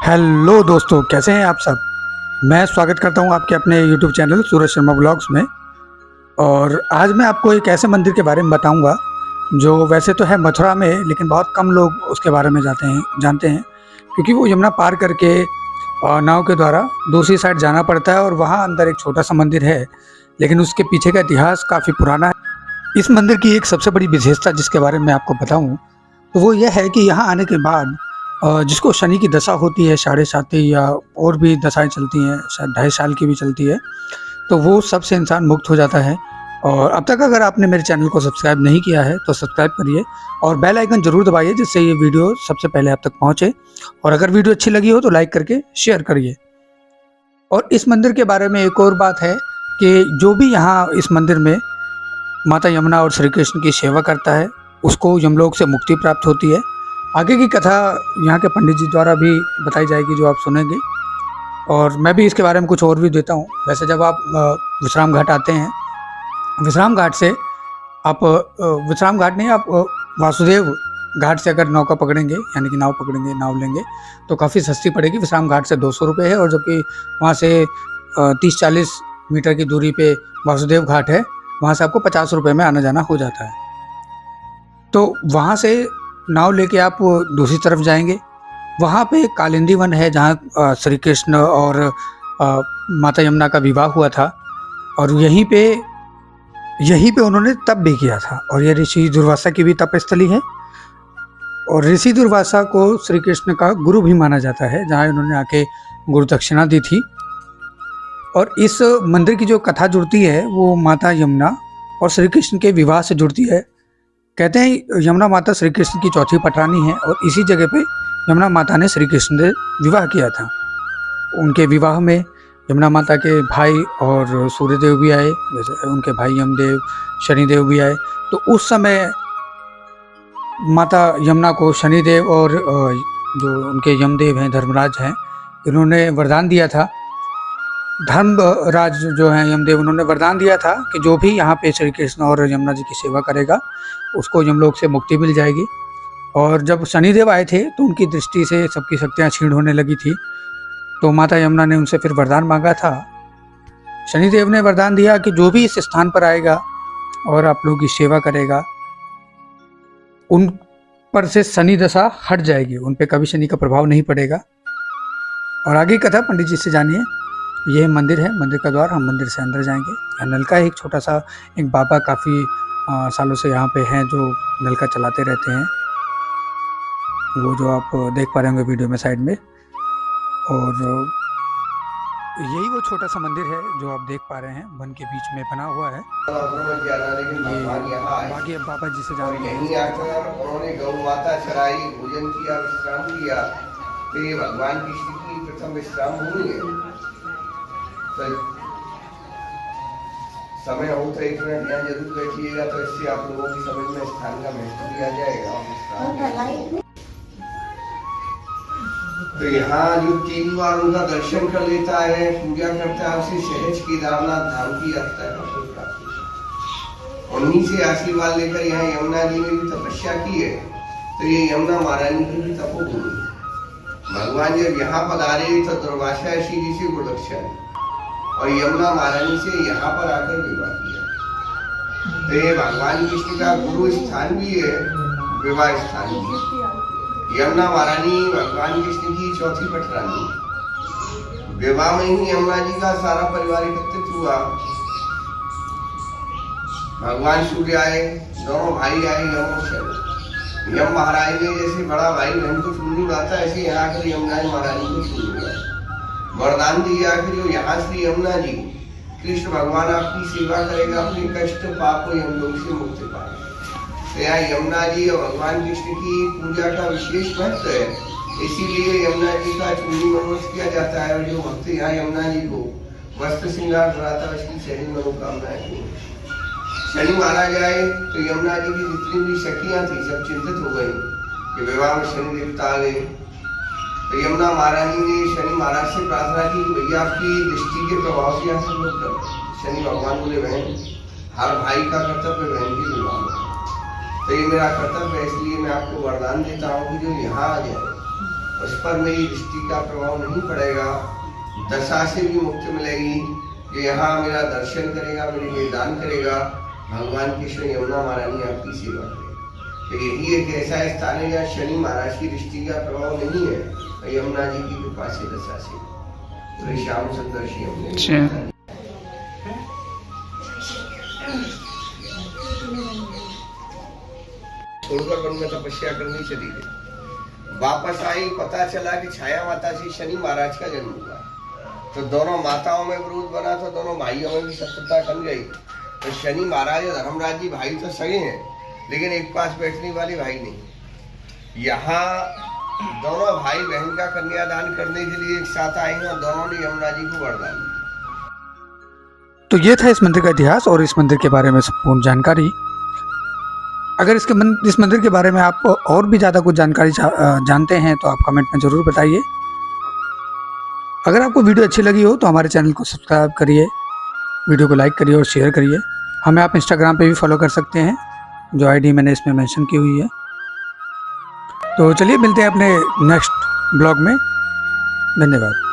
Hello दोस्तों, कैसे हैं आप सब। मैं स्वागत करता हूं आपके अपने YouTube channel Suraj Sharma blogs में। और आज मैं आपको एक ऐसे मंदिर के बारे में बताऊंगा जो वैसे तो है मथुरा में, लेकिन बहुत कम लोग उसके बारे में जानते हैं क्योंकि वो यमुना पार करके नाव के द्वारा दूसरी साइड जाना पड़ता है और वहाँ अंदर एक छोटा सा मंदिर है, लेकिन उसके पीछे का इतिहास काफ़ी पुराना है। इस मंदिर की एक सबसे बड़ी विशेषता जिसके बारे में मैं आपको बताऊँ तो वो यह है कि यहाँ आने के बाद जिसको शनि की दशा होती है 7.5 या और भी दशाएं चलती हैं, शायद 2.5 साल की भी चलती है, तो वो सबसे इंसान मुक्त हो जाता है। और अब तक अगर आपने मेरे चैनल को सब्सक्राइब नहीं किया है तो सब्सक्राइब करिए और बेल आइकन जरूर दबाइए जिससे ये वीडियो सबसे पहले आप तक पहुँचे। और अगर वीडियो अच्छी लगी हो तो लाइक करके शेयर करिए। और इस मंदिर के बारे में एक और बात है कि जो भी यहाँ इस मंदिर में माता यमुना और श्री कृष्ण की सेवा करता है उसको यमलोक से मुक्ति प्राप्त होती है। आगे की कथा यहाँ के पंडित जी द्वारा भी बताई जाएगी जो आप सुनेंगे, और मैं भी इसके बारे में कुछ और भी देता हूँ। वैसे जब आप विश्राम घाट आते हैं, विश्राम घाट से आप विश्राम घाट नहीं, आप वासुदेव घाट से अगर नौका पकड़ेंगे यानी कि नाव लेंगे तो काफ़ी सस्ती पड़ेगी। विश्राम घाट से 200 रुपये है, और जबकि वहाँ से 30-40 मीटर की दूरी पे वासुदेव घाट है, वहाँ से आपको 50 रुपये में आना जाना हो जाता है। तो वहाँ से नाव लेके आप दूसरी तरफ जाएंगे, वहाँ पे कालिंदी वन है जहाँ श्री कृष्ण और माता यमुना का विवाह हुआ था, और यहीं पे उन्होंने तप भी किया था। और ये ऋषि दुर्वासा की भी तपस्थली है, और ऋषि दुर्वासा को श्री कृष्ण का गुरु भी माना जाता है, जहाँ इन्होंने आके गुरु दक्षिणा दी थी। और इस मंदिर की जो कथा जुड़ती है वो माता यमुना और श्री कृष्ण के विवाह से जुड़ती है। कहते हैं यमुना माता श्री कृष्ण की चौथी पटरानी है, और इसी जगह पे यमुना माता ने श्री कृष्ण से विवाह किया था। उनके विवाह में यमुना माता के भाई और सूर्यदेव भी आए, जैसे उनके भाई यमदेव, शनिदेव भी आए। तो उस समय माता यमुना को शनिदेव और जो उनके यमदेव हैं, धर्मराज हैं, इन्होंने वरदान दिया था। धर्मराज जो हैं यमदेव, उन्होंने वरदान दिया था कि जो भी यहाँ पे श्री कृष्ण और यमुना जी की सेवा करेगा उसको यमलोक से मुक्ति मिल जाएगी। और जब शनिदेव आए थे तो उनकी दृष्टि से सबकी शक्तियाँ क्षीण होने लगी थी, तो माता यमुना ने उनसे फिर वरदान मांगा था। शनिदेव ने वरदान दिया कि जो भी इस स्थान पर आएगा और आप लोगों की सेवा करेगा उन पर से शनि दशा हट जाएगी, उन पर कभी शनि का प्रभाव नहीं पड़ेगा। और आगे कथा पंडित जी से जानिए। यह मंदिर है, मंदिर का द्वार, हम मंदिर से अंदर जाएंगे। यहाँ नलका है एक छोटा सा, एक बाबा काफ़ी सालों से यहाँ पे हैं जो नलका चलाते रहते हैं, वो जो आप देख पा रहे होंगे वीडियो में साइड में। और यही वो छोटा सा मंदिर है जो आप देख पा रहे हैं, वन के बीच में बना हुआ है। बाकी बाबा जी से जाएंगे। यहीं आकर उन्होंने गौ माता चराई, भोजन किया, विश्राम किया, तो ये भगवान कृष्ण की प्रथम विश्राम भूमि है। तो समय हो तो एक मिनट यहाँ जरूर बैठिएगा, तो इससे आप लोगों की समझ में स्थान का महत्व भी आ जाएगा। तो यहाँ जो 3 बार उनका दर्शन कर लेता है, पूजा करता है, उसे सहज केदारनाथ धाम की यात्रा करता है। उन्हीं से आशीर्वाद लेकर यहाँ यमुना जी ने भी तपस्या की है, तो ये यमुना महारानी की भी तपोभूमि है। भगवान जब यहाँ पधारे तो दुर्वासा ऋषि जी से गुरुदक्षिणा और यमुना महारानी से यहाँ पर आकर विवाह किया। तो ये भगवान कृष्ण का गुरु स्थान भी है, विवाह स्थान भी। यमुना महारानी भगवान कृष्ण की चौथी पटरानी। विवाह में ही यमुना जी का सारा परिवार एकत्रित हुआ। भगवान सूर्य आए, दोनों भाई आए, यम और शनि। यम महाराज ने जैसे बड़ा भाई बहन को चुन्नी उड़ाता, ऐसे यहाँ आकर यमुना महारानी को चुन्नी उड़ाया। वरदान दिया कि जो यहाँ श्री यमुना जी कृष्ण भगवान आपकी सेवा करेगा, अपने कष्ट पाप यमलोक से मुक्ति पाएगा। तो यहाँ यमुना जी और भगवान कृष्ण की पूजा का विशेष महत्व है, इसीलिए यमुना जी का चुन्नी मनोरथ किया जाता है। और जो भक्त यहाँ यमुना जी को वस्त्र श्रृंगार कराता है उसकी सही मनोकामनाएं पूरी। शनि महाराज आए तो यमुना जी की जितनी भी सखियां थी सब चिंतित हो गई कि विवाह में शनि देवता आ गए। तो यमुना महारानी ने शनि महाराज से प्रार्थना की कि भैया आपकी दृष्टि के प्रभाव से यहाँ सब लोग कर। शनि भगवान बोले, बहन हर भाई का कर्तव्य बहन के विवाह में, तो ये मेरा कर्तव्य है, इसलिए मैं आपको वरदान देता हूँ कि जो यहाँ आ जाए उस पर मेरी दृष्टि का प्रभाव नहीं पड़ेगा, दशा से भी मुक्ति मिलेगी। जो यहाँ मेरा दर्शन करेगा, मेरे लिए दान करेगा, भगवान कृष्ण यमुना महारानी आपकी सेवा करेगा। तो यही एक ऐसा स्थान है जहाँ शनि महाराज की दृष्टि का प्रभाव नहीं है, यमुना जी की कृपा से दशा से। तो श्याम सुंदर श्री हमने छोड़कर वन में तपस्या करनी चली गई। वापस आई, पता चला कि छाया माता से शनि महाराज का जन्म हुआ। तो दोनों माताओं में विरोध बना, तो दोनों भाइयों में भी शत्रुता बन गई। तो शनि महाराज और धर्मराज जी भाई तो सगे हैं, लेकिन एक पास बैठने वाले भाई नहीं। यहाँ दोनों भाई बहन का कन्यादान करने के लिए एक साथ आए हैं और दोनों ने यमुना जी को वरदान दिया। तो ये था इस मंदिर का इतिहास और इस मंदिर के बारे में संपूर्ण जानकारी। अगर इस मंदिर के बारे में आप और भी ज़्यादा कुछ जानकारी जानते हैं तो आप कमेंट में ज़रूर बताइए। अगर आपको वीडियो अच्छी लगी हो तो हमारे चैनल को सब्सक्राइब करिए, वीडियो को लाइक करिए और शेयर करिए। हमें आप इंस्टाग्राम पे भी फॉलो कर सकते हैं, जो आईडी मैंने इसमें मेंशन की हुई है। तो चलिए मिलते हैं अपने नेक्स्ट ब्लॉग में। धन्यवाद।